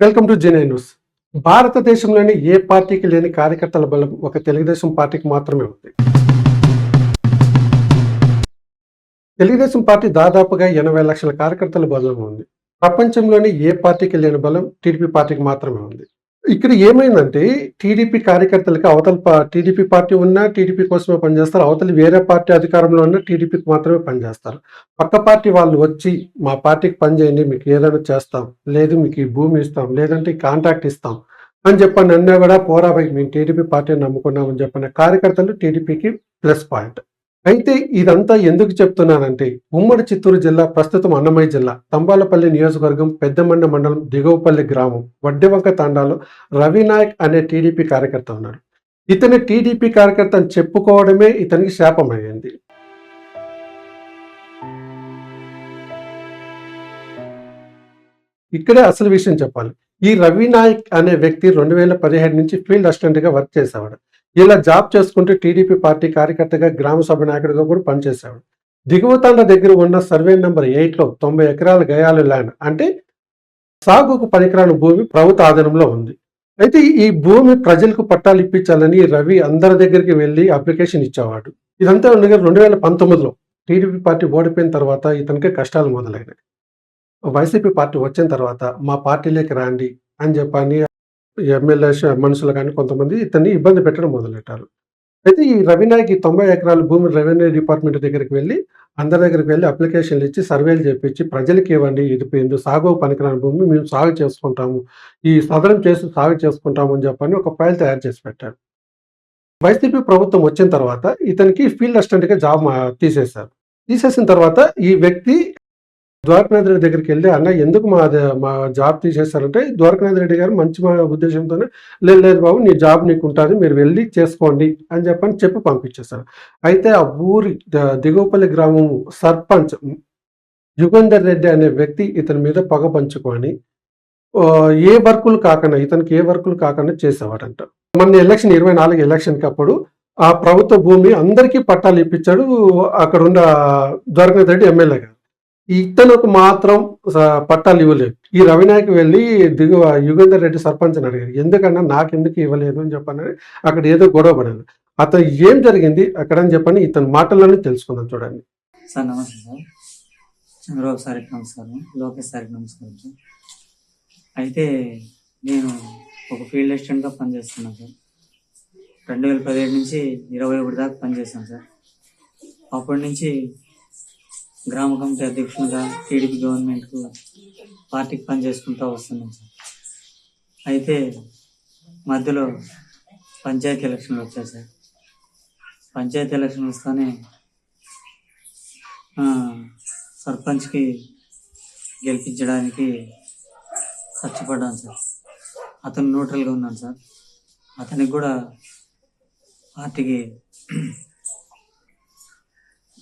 Welcome to జెన్ఐ news. భారతదేశంలోని ఏ పార్టీకి లేని కార్యకర్తల బలం ఒక తెలుగుదేశం పార్టీకి మాత్రమే ఉంది. తెలుగుదేశం పార్టీ దాదాపుగా 80 లక్షల కార్యకర్తల బలం ఉంది. ప్రపంచంలోని ఏ పార్టీకి లేని బలం టీడీపీ పార్టీకి మాత్రమే ఉంది. ఇక్కడ ఏమైందంటే టీడీపీ కార్యకర్తలకి టీడీపీ పార్టీ ఉన్నా టీడీపీ కోసమే పనిచేస్తారు. అవతలి వేరే పార్టీ అధికారంలో ఉన్న టీడీపీకి మాత్రమే పనిచేస్తారు. పక్క పార్టీ వాళ్ళు వచ్చి మా పార్టీకి పనిచేయండి, మీకు ఏదైనా చేస్తాం, లేదు మీకు ఈ భూమి ఇస్తాం, లేదంటే ఈ కాంట్రాక్ట్ ఇస్తాం అని చెప్పని అన్నా కూడా పోరాబై మేము టీడీపీ పార్టీని నమ్ముకున్నామని చెప్పిన కార్యకర్తలు టీడీపీకి ప్లస్ పాయింట్. అయితే ఇదంతా ఎందుకు చెప్తున్నానంటే ఉమ్మడి చిత్తూరు జిల్లా, ప్రస్తుతం అన్నమయ్య జిల్లా, తంబాలపల్లి నియోజకవర్గం, పెద్దమండ మండలం, దిగువపల్లి గ్రామం, వడ్డెవంక తాండాలో రవినాయక్ అనే టీడీపీ కార్యకర్త ఉన్నాడు. ఇతని టీడీపీ కార్యకర్త అని చెప్పుకోవడమే ఇతనికి శాపమయ్యింది. ఇక్కడే అసలు విషయం చెప్పాలి. ఈ రవినాయక్ అనే వ్యక్తి 2017 నుంచి ఫీల్డ్ అసిస్టెంట్గా వర్క్ చేసేవాడు. ఇలా జాబ్ చేసుకుంటూ టీడీపీ పార్టీ కార్యకర్తగా, గ్రామ సభ నాయకుడిగా కూడా పనిచేసేవాడు. దిగువతాండ దగ్గర ఉన్న సర్వే నెంబర్ 8లో 90 ఎకరాల గయాలు ల్యాండ్, అంటే సాగుకు పనికిరాని భూమి ప్రభుత్వ ఆధీనంలో ఉంది. అయితే ఈ భూమి ప్రజలకు పట్టాలు ఇప్పించాలని రవి అందరి దగ్గరికి వెళ్ళి అప్లికేషన్ ఇచ్చేవాడు. ఇదంతా ఉండగా 2019లో టీడీపీ పార్టీ ఓడిపోయిన తర్వాత ఇతనికి కష్టాలు మొదలైనాయి. వైసీపీ పార్టీ వచ్చిన తర్వాత మా పార్టీలోకి రండి అని చెప్పని ఎమ్మెల్యే మనుషులు కానీ కొంతమంది ఇతన్ని ఇబ్బంది పెట్టడం మొదలెట్టారు. అయితే ఈ రవినాయక్ 90 ఎకరాల భూమి రెవెన్యూ డిపార్ట్మెంట్ దగ్గరికి వెళ్ళి, అందరి దగ్గరికి వెళ్ళి అప్లికేషన్లు ఇచ్చి, సర్వేలు చేపించి ప్రజలకి ఇవ్వండి, ఇది సాగు పనికిరాని భూమి, మేము సాగు చేసుకుంటాము, ఈ సదరం చేసి సాగు చేసుకుంటాము అని చెప్పని ఒక ఫైల్ తయారు చేసి పెట్టారు. వైసీపీ ప్రభుత్వం వచ్చిన తర్వాత ఇతనికి ఫీల్డ్ అసిస్టెంట్గా జాబ్ తీసేశారు. తీసేసిన తర్వాత ఈ వ్యక్తి ద్వారకానాథ్ రెడ్డి దగ్గరికి వెళ్ళి, అన్న ఎందుకు మా జాబ్ తీసేశారంటే, ద్వారకానాథ్ రెడ్డి గారు మంచి ఉద్దేశంతోనే లేదు లేదు బాబు, నీ జాబ్ నీకు ఉంటుంది, మీరు వెళ్ళి చేసుకోండి అని చెప్పి పంపించేశారు. అయితే ఆ ఊరి దిగువపల్లి గ్రామం సర్పంచ్ యుగంధర్ రెడ్డి అనే వ్యక్తి ఇతని మీద పగ పంచుకొని ఇతనికి ఏ వర్కులు కాకుండా చేసేవాడంట. మొన్న ఎలక్షన్ 24 ఎలక్షన్కి అప్పుడు ఆ ప్రభుత్వ భూమి అందరికీ పట్టాలు ఇప్పించాడు అక్కడ ఉన్న ద్వారకానాథ్ రెడ్డి ఎమ్మెల్యే గారు. ఇతనికి మాత్రం పట్టాలు ఇవ్వలేదు. ఈ రవినాయక్ వెళ్ళి యుగంధర్ రెడ్డి సర్పంచ్ అని అడిగారు, ఎందుకన్నా నాకెందుకు ఇవ్వలేదు అని చెప్పని అక్కడ ఏదో గొడవ పడారు. అతను ఏం జరిగింది అక్కడ అని చెప్పని ఇతని మాటల్లోనే తెలుసుకుందాం. చూడండి సార్. నమస్తే సార్. చంద్రబాబు సార్కి నమస్కారం, లోకేష్ సార్కి నమస్కారం సార్. అయితే నేను ఒక ఫీల్డ్ అసిస్టెంట్గా పనిచేస్తున్నాను సార్. 2017 నుంచి 21 దాకా పనిచేశాను సార్. అప్పటి నుంచి గ్రామ కమిటీ అధ్యక్షునిగా టీడీపీ గవర్నమెంట్కు పార్టీకి పనిచేసుకుంటూ వస్తున్నాం సార్. అయితే మధ్యలో పంచాయతీ ఎలక్షన్లు వచ్చాయి సార్. పంచాయతీ ఎలక్షన్ వస్తానే సర్పంచ్కి గెలిపించడానికి కష్టపడ్డాను సార్. అతను న్యూట్రల్గా ఉన్నాను సార్. అతనికి కూడా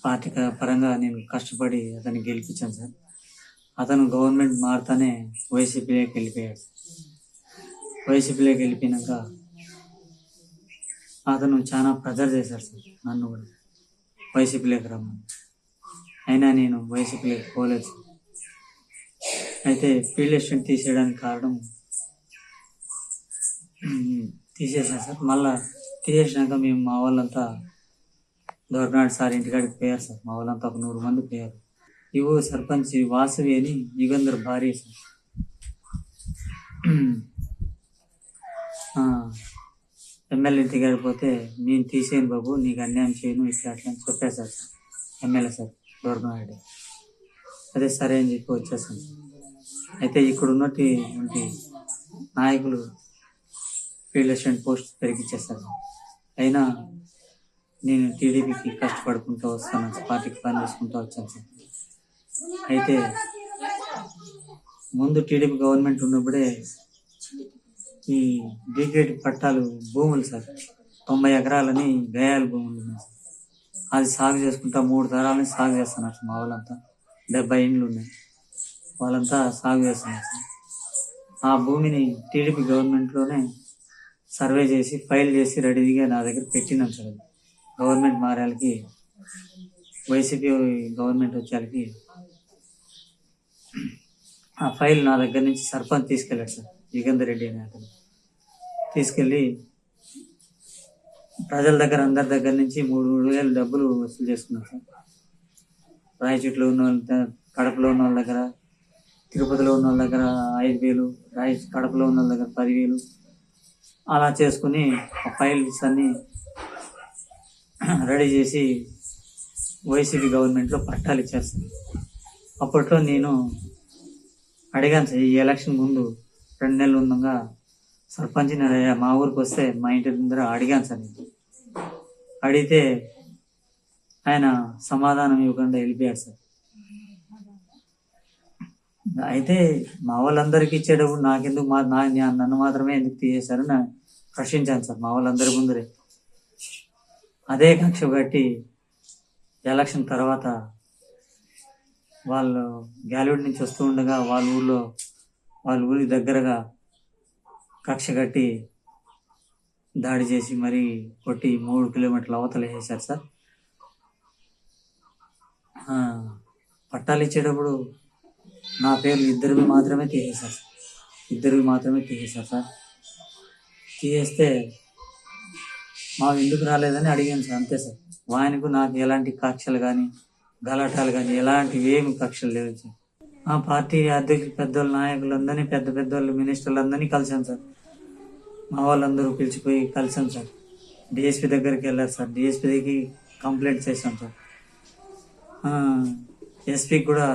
పార్టీ పరంగా నేను కష్టపడి అతన్ని గెలిపించాను సార్. అతను గవర్నమెంట్ మారుతానే వైసీపీలోకి వెళ్ళిపోయాడు. వైసీపీలోకి వెళ్ళిపోయినాక అతను చాలా ప్రెజర్ చేశాడు సార్ నన్ను కూడా వైసీపీలోకి రమ్మని. అయినా నేను వైసీపీలోకి పోలేదు సార్. అయితే ఫీల్డ్ అసిస్టెంట్ తీసేయడానికి కారణం తీసేసాను సార్. మళ్ళా తీసేసినాక మేము మా వాళ్ళంతా దొరకనాడు సార్ ఇంటికాడికి పోయారు సార్. మా వాళ్ళంతా ఒక 100 మంది పోయారు. ఇవో సర్పంచ్ వాసవి అని యుగంధర్ భార్య సార్. ఎమ్మెల్యే ఇంటికి వెళ్ళిపోతే నేను తీసేయను బాబు, నీకు అన్యాయం చేయను, ఇట్లా అట్లా అని చెప్పారు సార్ ఎమ్మెల్యే సార్ దొరకనాడు. అదే సరే అని చెప్పి వచ్చేసాను సార్. అయితే ఇక్కడ ఉన్నట్టు నాయకులు ఫీల్డ్ అసిస్టెంట్ పోస్ట్ పెరిగిచ్చేస్తారు. అయినా నేను టీడీపీకి కష్టపడుకుంటూ వస్తాను, పార్టీకి పని చేసుకుంటూ వచ్చాను సార్. అయితే ముందు టీడీపీ గవర్నమెంట్ ఉన్నప్పుడే ఈ డీగ్రేడ్ పట్టాలు భూములు సార్ 90 ఎకరాలని గయాల భూములు ఉన్నాయి సార్. అది సాగు చేసుకుంటా 3 తరాలని సాగు చేస్తున్నారు మా వాళ్ళంతా. 70 ఇండ్లు ఉన్నాయి, వాళ్ళంతా సాగు చేస్తున్నారు సార్. ఆ భూమిని టీడీపీ గవర్నమెంట్లోనే సర్వే చేసి ఫైల్ చేసి రెడీగా నా దగ్గర పెట్టినాం సార్. గవర్నమెంట్ మారేళ్ళకి, వైసీపీ గవర్నమెంట్ వచ్చేళ్ళకి ఆ ఫైల్ నా దగ్గర నుంచి సర్పంచ్ తీసుకెళ్ళాడు సార్. యుగేందర్ రెడ్డి అనే అతను తీసుకెళ్ళి ప్రజల దగ్గర అందరి దగ్గర నుంచి 3,000 డబ్బులు వసూలు చేసుకున్నారు సార్. రాయచోట్లో ఉన్న వాళ్ళ కడపలో ఉన్న వాళ్ళ దగ్గర, తిరుపతిలో ఉన్న వాళ్ళ దగ్గర 5,000, కడపలో ఉన్న వాళ్ళ దగ్గర 10,000 అలా చేసుకుని ఆ ఫైల్స్ అన్నీ రెడీ చేసి వైసీపీ గవర్నమెంట్లో పట్టాలు ఇచ్చారు సార్. అప్పట్లో నేను అడిగాను సార్, ఈ ఎలక్షన్ ముందు 2 నెలలు ఉండగా సర్పంచ్ మా ఊరికి వస్తే మా ఇంటి ముందర అడిగాను సార్. నేను అడిగితే ఆయన సమాధానం ఇవ్వకుండా వెళ్ళిపోయాడు సార్. అయితే మా వాళ్ళందరికీ ఇచ్చేటప్పుడు నాకెందుకు నన్ను మాత్రమే ఎందుకు తీసేశారు నా ప్రశ్నించాను సార్ మా వాళ్ళందరి ముందరే. అదే కక్ష కట్టి ఎలక్షన్ తర్వాత వాళ్ళు గ్యాలూడ్ నుంచి వస్తూ ఉండగా వాళ్ళ ఊరి దగ్గరగా కక్ష కట్టి దాడి చేసి మరీ కొట్టి 3 కిలోమీటర్ల అవతల వేసారు సార్. పట్టాలు ఇచ్చేటప్పుడు నా పేర్లు ఇద్దరివి మాత్రమే తీసేశారు సార్. తీసేస్తే మాకు ఎందుకు రాలేదని అడిగాను సార్, అంతే సార్. ఆయనకు నాకు ఎలాంటి కక్షలు కానీ గలాటాలు కానీ ఎలాంటివి ఏమి కక్షలు లేవు సార్. ఆ పార్టీ అధ్యక్షులు పెద్దోళ్ళ నాయకులందరినీ పెద్దోళ్ళు మినిస్టర్లందరినీ కలిసాను సార్. మా వాళ్ళందరూ పిలిచిపోయి కలిసాం సార్. డిఎస్పీ దగ్గరికి వెళ్ళారు సార్. డిఎస్పీకి కంప్లైంట్ చేశాం సార్. ఎస్పీకి కూడా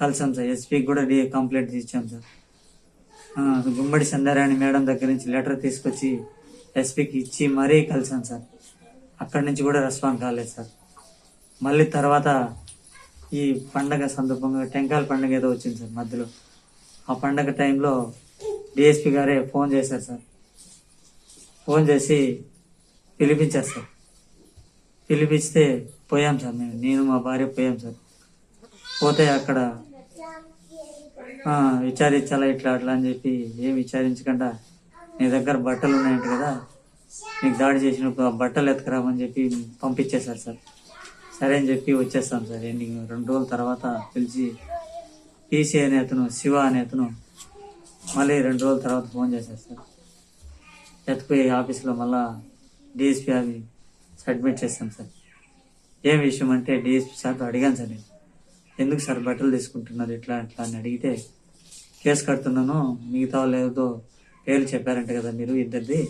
కలిసాం సార్. ఎస్పీకి కూడా కంప్లైంట్ ఇచ్చాం సార్. గుమ్మడి సంధ్యారాణి మేడం దగ్గర నుంచి లెటర్ తీసుకొచ్చి ఎస్పీకి ఇచ్చి మరీ కలిసాం సార్. అక్కడి నుంచి కూడా రెస్పాన్స్ కాలేదు సార్. మళ్ళీ తర్వాత ఈ పండగ సందర్భంగా టెంకాయల పండుగ ఏదో వచ్చింది సార్ మధ్యలో. ఆ పండగ టైంలో డిఎస్పీ గారే ఫోన్ చేశారు సార్. ఫోన్ చేసి పిలిపించారు సార్. పిలిపిస్తే పోయాం సార్. నేను మా భార్య పోయాం సార్. పోతే అక్కడ విచారించాలా ఇట్లా అట్లా అని చెప్పి ఏం విచారించకుండా నీ దగ్గర బట్టలు ఉన్నాయంట కదా, నీకు దాడి చేసినప్పుడు ఆ బట్టలు ఎత్తుకురామని చెప్పి పంపించేశారు సార్. సరే అని చెప్పి వచ్చేస్తాం సార్. 2 రోజుల తర్వాత పిలిచి పీసీ అనే అతను, శివ అనే అతను మళ్ళీ 2 రోజుల తర్వాత ఫోన్ చేశారు సార్. ఎత్తుకుపోయి ఆఫీస్లో మళ్ళా డిఎస్పీ అది సబ్మిట్ చేస్తాం సార్. ఏం విషయం అంటే డిఎస్పీ సార్తో అడిగాను సార్, నేను ఎందుకు సార్ బట్టలు తీసుకుంటున్నారు ఇట్లా అట్లా అని అడిగితే, కేసు కడుతున్నాను, మిగతా వాళ్ళు ఏదో పేర్లు చెప్పారంట కదా మీరు ఇద్దరిది,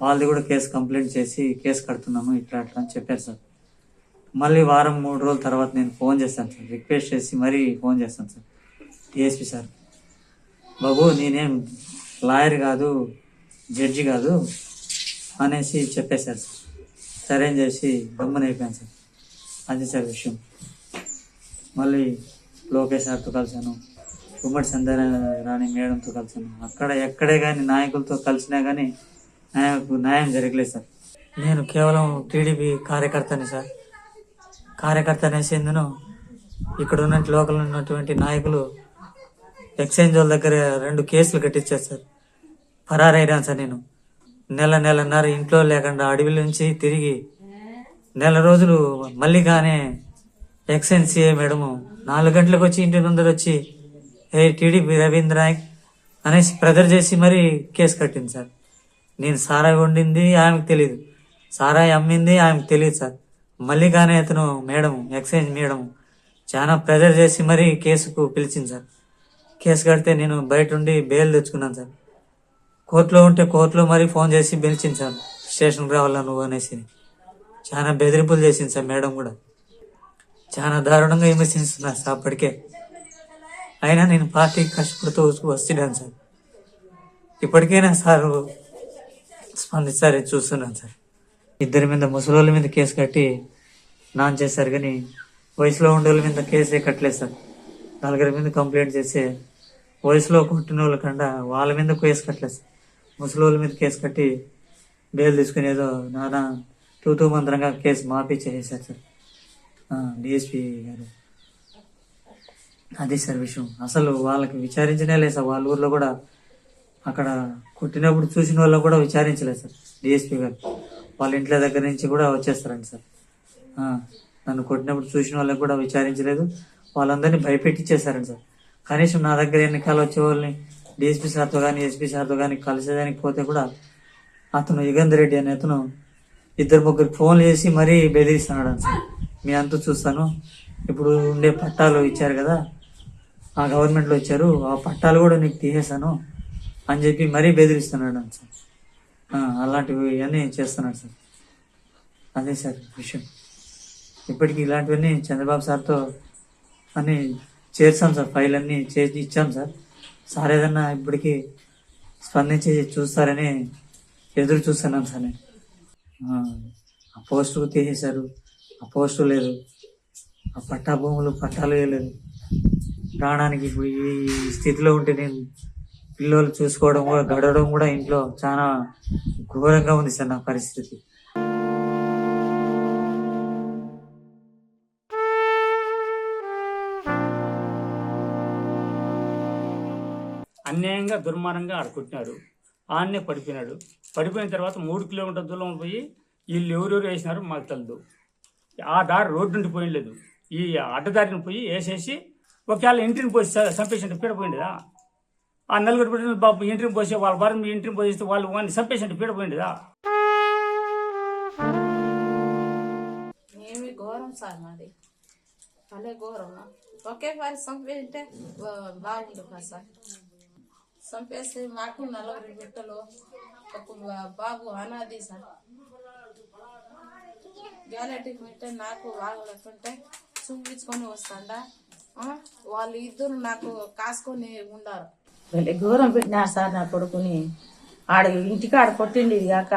వాళ్ళది కూడా కేసు కంప్లైంట్ చేసి కేసు కడుతున్నాను ఇట్లా అట్లా అని చెప్పారు సార్. మళ్ళీ 2-3 రోజుల తర్వాత నేను ఫోన్ చేస్తాను సార్. రిక్వెస్ట్ చేసి మరీ ఫోన్ చేస్తాను సార్ డిఎస్పీ సార్. బాబు నేనేం లాయర్ కాదు, జడ్జి కాదు అనేసి చెప్పేశారు సార్. సరే అని చేసి గమ్మునైపోయాను సార్. అది సార్ విషయం. మళ్ళీ లోకేష్ సార్తో కలిసాను, గుమ్మడి సంధ్యారాణి మేడంతో కలిసాను. అక్కడ ఎక్కడే కానీ నాయకులతో కలిసినా కానీ న్యాయం జరగలేదు సార్. నేను కేవలం టీడీపీ కార్యకర్తని సార్. కార్యకర్త అనేసిందును ఇక్కడ ఉన్న లోకల్ ఉన్నటువంటి నాయకులు ఎక్స్చేంజ్ వాళ్ళ దగ్గర 2 కేసులు కట్టించారు సార్. పరారైనా సార్. నేను నెలన్నర ఇంట్లో లేకుండా అడవి నుంచి తిరిగి 1 రోజులు మళ్ళీ కానీ ఎక్స్చేంజ్ సిఐ మేడము 4 గంటలకు వచ్చి ఇంటి ముందర వచ్చి టీడీపీ రవీంద్ర నాయక్ అనేసి ప్రెజర్ చేసి మరీ కేసు కట్టింది సార్. నేను సారాయి వండింది ఆమెకు తెలియదు, సారాయి అమ్మింది ఆమెకు తెలియదు సార్. మళ్ళీ కానీ అతను మేడము, ఎక్స్చేంజ్ మేడము చాలా ప్రెజర్ చేసి మరీ కేసుకు పిలిచింది సార్. కేసు కడితే నేను బయట ఉండి బెయిల్ తెచ్చుకున్నాను సార్. కోర్టులో ఉంటే కోర్టులో మరీ ఫోన్ చేసి పిలిచింది సార్, స్టేషన్కి రావాలా నువ్వు అనేసి. చాలా బెదిరింపులు చేసింది సార్ మేడం కూడా. చాలా దారుణంగా విమర్శిస్తున్నారు సార్ అప్పటికే. అయినా నేను పార్టీకి కష్టపడుతూ వస్తున్నాను సార్. ఇప్పటికైనా సార్ స్పందిస్తారని చూస్తున్నాను సార్. 2 మీద ముసలోళ్ళ మీద కేసు కట్టి నాన్ చేశారు కానీ వయసులో ఉండేవాళ్ళ మీద కేసే కట్టలేదు సార్. 4 మీద కంప్లైంట్ చేస్తే వయసులో కొట్టిన వాళ్ళ కన్నా వాళ్ళ మీద కేసు కట్టలేదు సార్. ముసలోళ్ళ మీద కేసు కట్టి బెయిల్ తీసుకుని ఏదో నానా తూతూ మంత్రంగా కేసు మాఫీ చేసేసారు సార్ డిఎస్పీ గారు. అది సార్ విషయం. అసలు వాళ్ళకి విచారించనే లేదు సార్. వాళ్ళ ఊర్లో కూడా అక్కడ కొట్టినప్పుడు చూసిన వాళ్ళు కూడా విచారించలేదు సార్ డిఎస్పీ గారు. వాళ్ళ ఇంట్లో దగ్గర నుంచి కూడా వచ్చేస్తారండి సార్. నన్ను కొట్టినప్పుడు చూసిన వాళ్ళకి కూడా విచారించలేదు. వాళ్ళందరినీ భయపెట్టించేశారండి సార్. కనీసం నా దగ్గర ఎన్నికలు వచ్చే వాళ్ళని డిఎస్పీ సార్తో కానీ ఎస్పీ సార్తో కానీ కలిసేదానికి పోతే కూడా అతను యుగంధర్ రెడ్డి అనే అతను 2-3 ఫోన్లు చేసి మరీ బెదిరిస్తున్నాడు సార్. మీ అంతా చూస్తాను, ఇప్పుడు ఉండే పట్టాలు ఇచ్చారు కదా, ఆ గవర్నమెంట్లో ఇచ్చారు, ఆ పట్టాలు కూడా నీకు తీసేస్తాను అని చెప్పి మరీ బెదిరిస్తున్నాడు సార్. అలాంటివి అన్నీ చేస్తున్నాడు సార్. అదే సార్ విషయం. ఇప్పటికీ ఇలాంటివన్నీ చంద్రబాబు సార్తో అన్నీ చేర్చాం సార్, ఫైల్ అన్నీ చేసి ఇచ్చాం సార్. సార్ ఏదన్నా ఇప్పటికీ స్పందించి చూస్తారని ఎదురు చూస్తున్నాం సార్. నేను ఆ పోస్టు తీసేశారు, ఆ పోస్టు లేదు, ఆ పట్టా భూములు పట్టాలు వేయలేదు. ప్రాణానికి ఇప్పుడు ఈ స్థితిలో ఉంటే నేను పిల్లలు చూసుకోవడం కూడా గడవడం కూడా ఇంట్లో చాలా ఘోరంగా ఉంది సార్ నా పరిస్థితి. అన్యాయంగా దుర్మార్గంగా ఆడుకుంటున్నాడు. ఆడనే పడిపోయినాడు. పడిపోయిన తర్వాత 3 కిలోమీటర్ల దూరం పోయి వీళ్ళు ఎవరెవరు వేసినారు మాకు తెలియదు. ఆ దారి రోడ్డు నుండి పోయలేదు, ఈ అడ్డదారిని పోయి వేసేసి ఒకవేళ ఇంటిని పోసి చంపేసినట్టు పీడపోయిందిదా. ఆ 4 బిడ్డలు బాబు ఇంటిని పోసి వాళ్ళ భార్య ఇంటిని పోసిస్తే వాళ్ళు వాడిని చంపేసినట్టు పీడపోయిందిదా. ఏమి ఘోరం సార్ మాది, భలే ఘోరం. ఒకేసారి చంపేస్తే బాగుండు కదా సార్. చంపేసి మాకు 4 బిడ్డలు, ఒక బాబు అనాది సార్. గ్యాలెట్కి పెట్టే నాకు బాగుంటుంటే చూపించుకొని వస్తాడా, వాళ్ళు ఇద్దరు నాకు కాసుకొని ఉండారు. భలే ఘోరం పెట్టినారు సార్ నా కొడుకుని. ఆడ ఇంటికాడ కొట్టిండి, ఇది కాక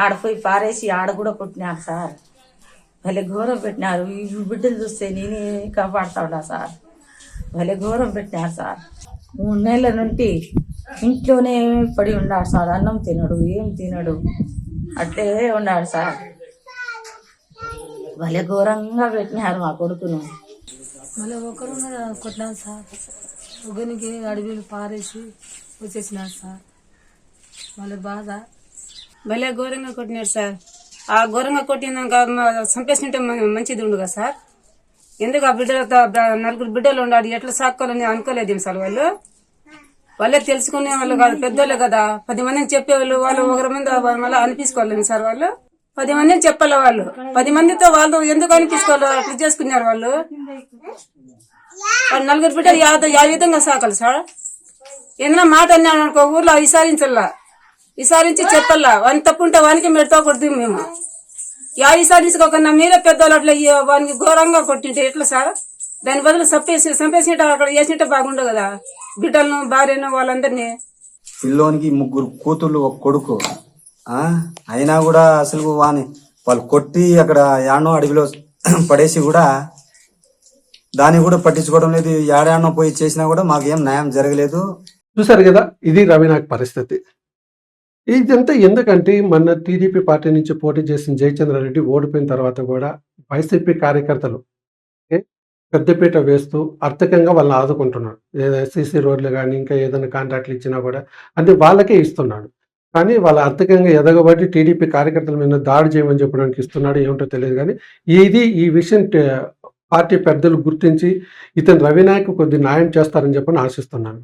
ఆడపోయి పారేసి ఆడ కూడా కొట్టినారు సార్. భలే ఘోరం పెట్టినారు. ఈ బిడ్డలు చూస్తే నేనే కాపాడుతాడా సార్. భలే ఘోరం పెట్టినారు సార్. 3 నెలల నుండి ఇంట్లోనే పడి ఉన్నాడు సార్. అన్నం తినడు, ఏం తినడు, అట్లే ఉన్నాడు సార్. భలే ఘోరంగా పెట్టినారు మా కొడుకును. మళ్ళీ ఒకరు కొట్టినాను సార్. ఒకరికి అడవిలు పారేసి వచ్చేసినారు సార్. మళ్ళీ బాధ. భలే ఘోరంగా కొట్టినారు సార్. ఆ ఘోరంగా కొట్టినాక చంపేసింటే మంచిది ఉండగా సార్. ఎందుకు ఆ బిడ్డలతో 4 బిడ్డలు ఉండాలి, ఎట్లా సాక్కోవాలని అనుకోలేదు సార్. వాళ్ళే తెలుసుకునే వాళ్ళు కాదు, పెద్దోళ్ళే కదా. 10 మందిని చెప్పేవాళ్ళు, వాళ్ళు 1 మంది మళ్ళీ అనిపించుకోవాలని సార్. వాళ్ళు 10 మందిని చెప్పాలి. వాళ్ళు 10 మందితో వాళ్ళు ఎందుకు అనిపించుకోవాలి, అట్లా చేసుకున్నారు వాళ్ళు. 4 బిడ్డలు యా విధంగా సాకాలి సార్. ఏదైనా మాట అన్నాడు అనుకో ఊర్లో విసారించి చెప్పాలా. వాని తప్పుంటే వానికి మెడతోకూడదు మేము. విసారించుకోకుండా మీరే పెద్దవాళ్ళు అట్లా వానికి ఘోరంగా కొట్టింటే ఎట్లా సార్. దాని బదులు చంపేసినట్టు అక్కడ వేసినట్టే బాగుండవు కదా, బిడ్డలను భార్యను వాళ్ళందరినీ. పిల్లోనికి 3 కూతుళ్ళు 1 కొడుకు. అయినా కూడా అసలు వాళ్ళు కొట్టి అక్కడ యాడనో అడవిలో పడేసి కూడా దాన్ని కూడా పట్టించుకోవడం లేదు. ఏడాడనో పోయి చేసినా కూడా మాకేం న్యాయం జరగలేదు. చూసారు కదా, ఇది రవినాయక్ పరిస్థితి. ఇదంతా ఎందుకంటే మన టీడీపీ పార్టీ నుంచి పోటీ చేసిన జయచంద్రారెడ్డి ఓడిపోయిన తర్వాత కూడా వైసీపీ కార్యకర్తలు పెద్దపీట వేస్తూ ఆర్థికంగా వాళ్ళని ఆదుకుంటున్నాడు. సీసీ రోడ్లు కానీ ఇంకా ఏదైనా కాంట్రాక్ట్లు ఇచ్చినా కూడా అంటే వాళ్ళకే ఇస్తున్నాడు. కానీ వాళ్ళ ఆర్థికంగా ఎదగబట్టి టీడీపీ కార్యకర్తల మీద దాడి చేయమని చెప్పడానికి ఇస్తున్నాడు. ఏమిటో తెలియదు కానీ ఈ విషయం పార్టీ పెద్దలు గుర్తించి ఇతను రవినాయక్ కొద్ది న్యాయం చేస్తారని చెప్పని ఆశిస్తున్నాను.